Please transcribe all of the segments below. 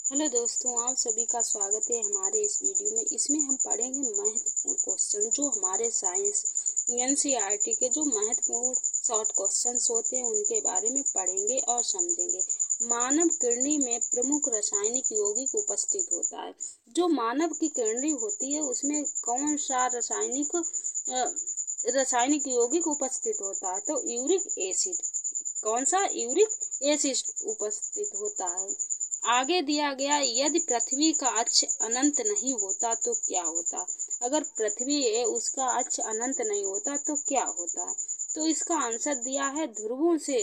Hello दोस्तों, आप सभी का स्वागत है हमारे इस वीडियो में। इसमें हम पढ़ेंगे महत्वपूर्ण क्वेश्चन जो हमारे साइंस एनसीईआरटी के जो महत्वपूर्ण शॉर्ट क्वेश्चंस होते हैं उनके बारे में पढ़ेंगे और समझेंगे। मानव किडनी में प्रमुख रासायनिक यौगिक उपस्थित होता है। जो मानव की किडनी होती है उसमें कौन सा रासायनिक यौगिक उपस्थित होता है? तो यूरिक एसिड। कौन सा? यूरिक एसिड उपस्थित होता है। आगे दिया गया, यदि पृथ्वी का अक्ष अनंत नहीं होता तो क्या होता? अगर पृथ्वी है उसका अक्ष अनंत नहीं होता तो क्या होता? तो इसका आंसर दिया है, ध्रुवों से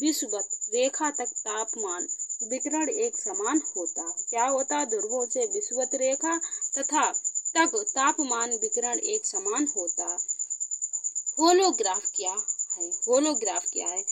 विषुवत रेखा तक तापमान विकिरण एक समान होता है। क्या होता? ध्रुवों से विषुवत रेखा तथा तक तापमान विकिरण एक समान होता है। होलोग्राफ क्या है? होलोग्राफ क्या है?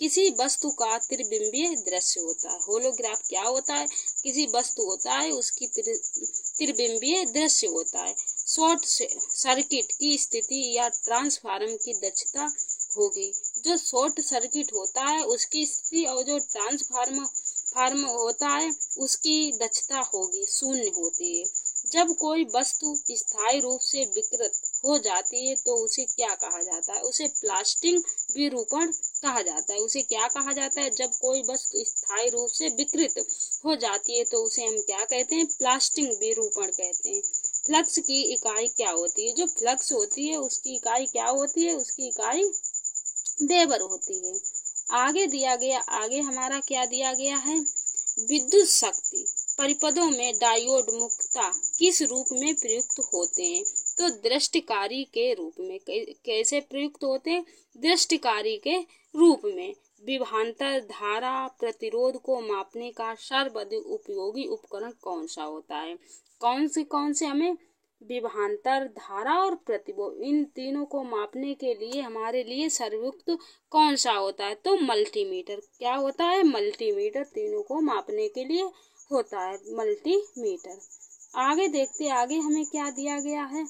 किसी वस्तु का त्रिबिंबीय दृश्य होता है। होलोग्राफ क्या होता है? किसी वस्तु होता है उसकी त्रिबिंबीय दृश्य होता है। शॉर्ट सर्किट की स्थिति या ट्रांसफार्मर की दक्षता होगी। जो शॉर्ट सर्किट होता है उसकी स्थिति और जो ट्रांसफार्मर होता है उसकी दक्षता होगी, शून्य होती है। जब कोई वस्तु स्थायी रूप से विकृत हो जाती है तो उसे क्या कहा जाता है? उसे प्लास्टिक विरूपण कहा जाता है। उसे क्या कहा जाता है? जब कोई वस्तु स्थायी रूप से विकृत हो जाती है तो उसे हम क्या कहते हैं? प्लास्टिक विरूपण कहते हैं। फ्लक्स की इकाई क्या होती है? जो फ्लक्स होती है उसकी इकाई क्या होती है? उसकी इकाई वेबर होती है। आगे हमारा क्या दिया गया है? विद्युत शक्ति परिपथों में डायोड मुख्यतः किस रूप में प्रयुक्त होते हैं? तो दृष्टिकारी के रूप में। कैसे प्रयुक्त होते हैं? दृष्टिकारी के रूप में। विभवांतर धारा प्रतिरोध को मापने का सर्वाधिक उपयोगी उपकरण कौन सा होता है? कौन से हमें विभवांतर धारा और प्रतिरोध, इन तीनों को मापने के लिए हमारे लिए सर्वोत्तम कौन सा होता है? तो मल्टीमीटर। क्या होता है? मल्टीमीटर। तीनों को मापने के लिए होता है मल्टीमीटर। आगे देखते, आगे हमें क्या दिया गया है?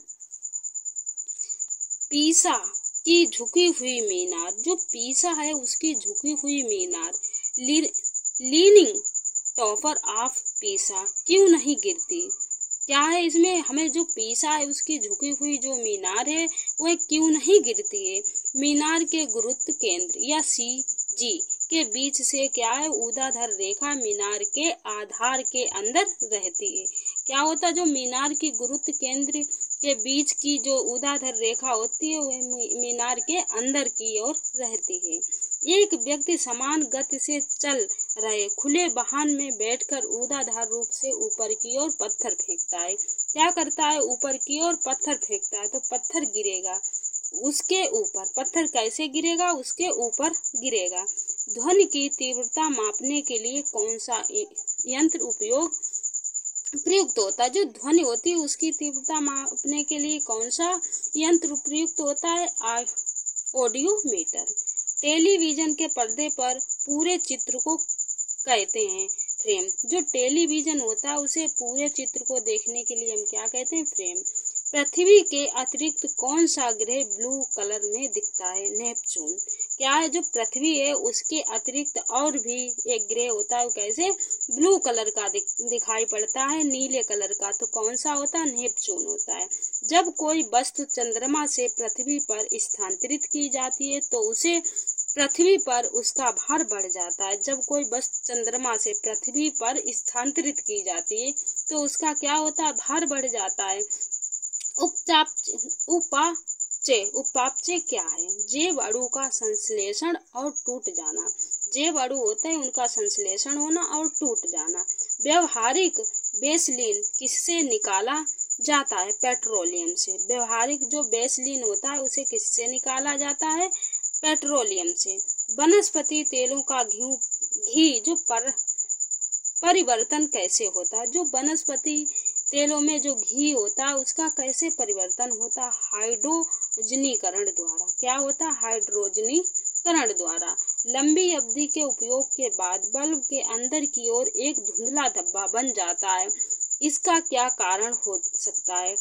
पीसा की झुकी हुई मीनार। जो पीसा है उसकी झुकी हुई मीनार, लीनिंग टॉपर ऑफ पीसा, क्यों नहीं गिरती? क्या है इसमें? हमें जो पीसा है उसकी झुकी हुई जो मीनार है वह क्यों नहीं गिरती है? मीनार के गुरुत्व केंद्र या CG के बीच से क्या है? ऊर्ध्वाधर रेखा मीनार के आधार के अंदर रहती है। क्या होता है? जो मीनार की गुरुत्व केंद्र के बीच की जो ऊर्ध्वाधर रेखा होती है वह मीनार के अंदर की ओर रहती है। एक व्यक्ति समान गति से चल रहे खुले वाहन में बैठकर ऊर्ध्वाधर रूप से ऊपर की ओर पत्थर फेंकता है। क्या करता है? ऊपर की ओर पत्थर फेंकता है तो पत्थर गिरेगा उसके ऊपर। पत्थर कैसे गिरेगा? उसके ऊपर गिरेगा। ध्वनि की तीव्रता मापने के लिए कौन सा यंत्र प्रयुक्त होता है? जो ध्वनि होती है उसकी तीव्रता मापने के लिए कौन सा यंत्र प्रयुक्त होता है? ऑडियोमीटर। टेलीविजन के पर्दे पर पूरे चित्र को कहते हैं फ्रेम। जो टेलीविजन होता है उसे पूरे चित्र को देखने के लिए हम क्या कहते हैं? फ्रेम। पृथ्वी के अतिरिक्त कौन सा ग्रह ब्लू कलर में दिखता है? नेपच्यून। क्या है? जो पृथ्वी है उसके अतिरिक्त और भी एक ग्रह होता है, कैसे? ब्लू कलर का दिखाई पड़ता है, नीले कलर का। तो कौन सा होता है? नेपच्यून होता है। जब कोई वस्तु चंद्रमा से पृथ्वी पर स्थानांतरित की जाती है तो उसे पृथ्वी पर उसका भार बढ़ जाता है। जब कोई वस्तु चंद्रमा से पृथ्वी पर स्थानांतरित की जाती है तो उसका क्या होता है? भार बढ़ जाता है। उपापचय क्या है? जैव अणु का संश्लेषण और टूट जाना। जैव अणु होते हैं उनका संश्लेषण होना और टूट जाना। व्यवहारिक बेसलीन किससे निकाला जाता है? पेट्रोलियम से। व्यवहारिक जो बेसलीन होता है उसे किससे निकाला जाता है? पेट्रोलियम से। वनस्पति तेलों का घी जो परिवर्तन कैसे होता है? जो वनस्पति तेलों में जो घी होता है उसका कैसे परिवर्तन होता है? हाइड्रोजनीकरण द्वारा। क्या होता है? हाइड्रोजनीकरण द्वारा। लंबी अवधि के उपयोग के बाद बल्ब के अंदर की ओर एक धुंधला धब्बा बन जाता है, इसका क्या कारण हो सकता है?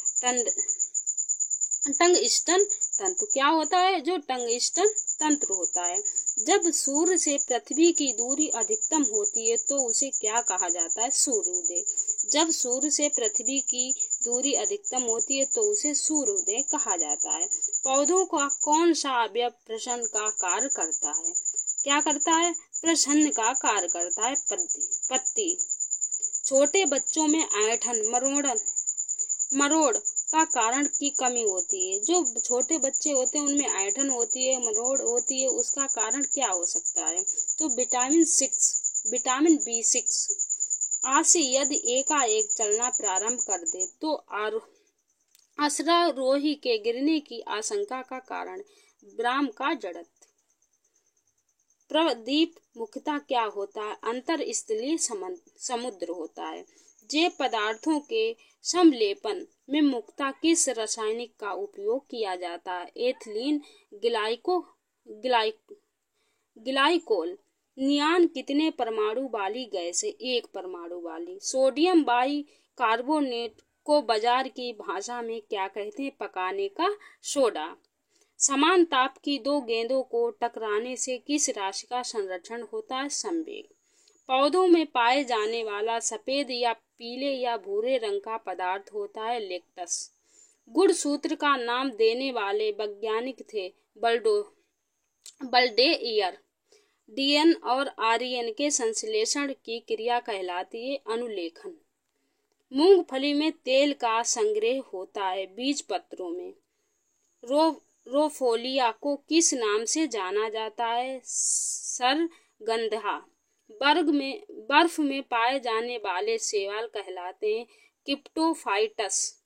टंगस्टन तंतु। क्या होता है? जो टंगस्टन तंत्र होता है। जब सूर्य से पृथ्वी की दूरी अधिकतम होती है तो उसे क्या कहा जाता है? सूर्योदय। जब सूर्य से पृथ्वी की दूरी अधिकतम होती है तो उसे सूर्योदय कहा जाता है। पौधों का कौन सा अवयव प्रश्न का कार्य करता है? क्या करता है? प्रश्न का कार्य करता है। पत्ती। छोटे बच्चों में ऐंठन मरोड़ का कारण की कमी होती है। जो छोटे बच्चे होते हैं उनमें ऐंठन होती है, मरोड़ होती है, उसका कारण क्या हो सकता है? तो विटामिन B6। आज से यदि एकाएक चलना प्रारंभ कर दे तो अश्वारोही के गिरने की आशंका का कारण ब्राह्म का जड़त्व। प्रदीप मुख्यतः क्या होता है? अंतरस्थलीय समुद्र होता है। जैव पदार्थों के समलेपन में मुख्यतः किस रासायनिक का उपयोग किया जाता है? Ethylene glycol. नियान कितने परमाणु वाली गैस है? 1 परमाणु वाली। सोडियम बाइकार्बोनेट को बाजार की भाषा में क्या कहते हैं? पकाने का सोडा। समान ताप की 2 गेंदों को टकराने से किस राशि का संरक्षण होता है? संवेग। पौधों में पाए जाने वाला सफेद या पीले या भूरे रंग का पदार्थ होता है लेक्टस। गुणसूत्र का नाम देने वाले वैज्ञानिक थे बल्डेइयर। डीएन और आरएन के संश्लेषण की क्रिया कहलाती है अनुलेखन। मूंगफली में तेल का संग्रह होता है बीज पत्रों में। रोफोलिया को किस नाम से जाना जाता है? सरगंधा। बर्फ में पाए जाने वाले शैवाल कहलाते हैं क्रिप्टोफाइटस।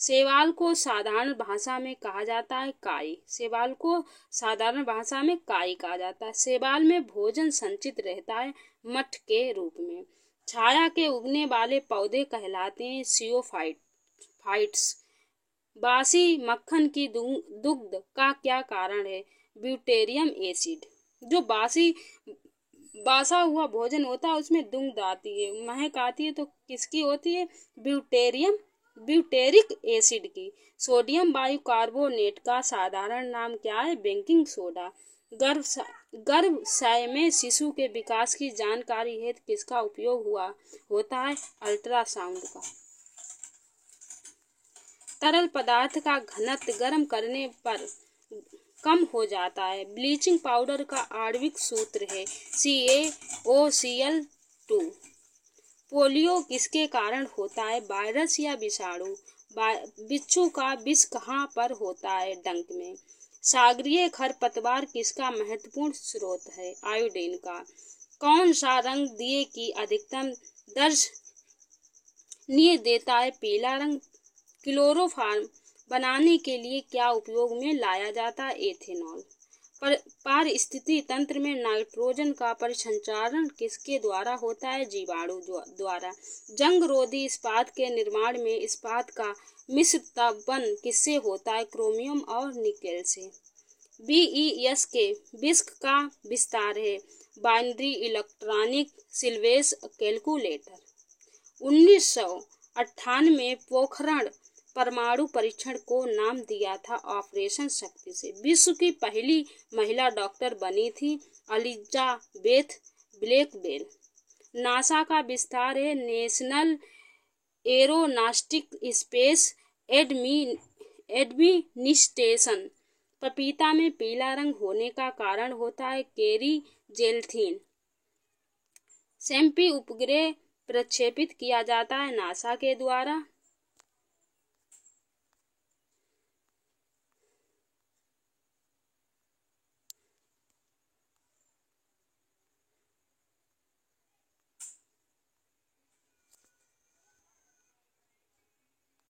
शैवाल को साधारण भाषा में कहा जाता है काई। शैवाल को साधारण भाषा में काई कहा जाता है। शैवाल में भोजन संचित रहता है मठ के रूप में। छाया के उगने वाले पौधे कहलाते हैं सियोफाइट्स। बासी मक्खन की दुग्ध का क्या कारण है? ब्यूटेरियम एसिड। जो बासा हुआ भोजन होता है उसमें दुग्ध आती है, महक आती है, तो किसकी होती है? ब्यूटेरिक एसिड की। सोडियम बाइकार्बोनेट का साधारण नाम क्या है? Baking soda. गर्भाशय में शिशु के विकास की जानकारी हेतु किसका उपयोग होता है? अल्ट्रासाउंड का। तरल पदार्थ का घनत्व गर्म करने पर कम हो जाता है। ब्लीचिंग पाउडर का आणविक सूत्र है CaOCl2। पोलियो किसके कारण होता है? वायरस या विषाणु। बिच्छू का विष कहाँ पर होता है? डंक में। सागरीय खरपतवार किसका महत्वपूर्ण स्रोत है? आयोडीन का। कौन सा रंग दिए की अधिकतम दर्शनीय देता है? पीला रंग। क्लोरोफॉर्म बनाने के लिए क्या उपयोग में लाया जाता है? एथेनॉल। पारिस्थितिकी तंत्र में नाइट्रोजन का परिसंचरण किसके द्वारा होता है? जीवाणु द्वारा। जंगरोधी इस्पात के निर्माण में इस्पात का मिश्रितवन किससे होता है? क्रोमियम और निकेल से। BES के विस्क का विस्तार है बाइनरी इलेक्ट्रॉनिक सिल्वेज कैलकुलेटर। 1998 में पोखरण परमाणु परीक्षण को नाम दिया था ऑपरेशन शक्ति से। विश्व की पहली महिला डॉक्टर बनी थी एलिजाबेथ ब्लैकबेल। नासा का विस्तार है नेशनल एरोनॉस्टिक स्पेस एडमिनिस्ट्रेशन। पपीता में पीला रंग होने का कारण होता है केरीजेल्थिन। शैम्पी उपग्रह प्रक्षेपित किया जाता है नासा के द्वारा।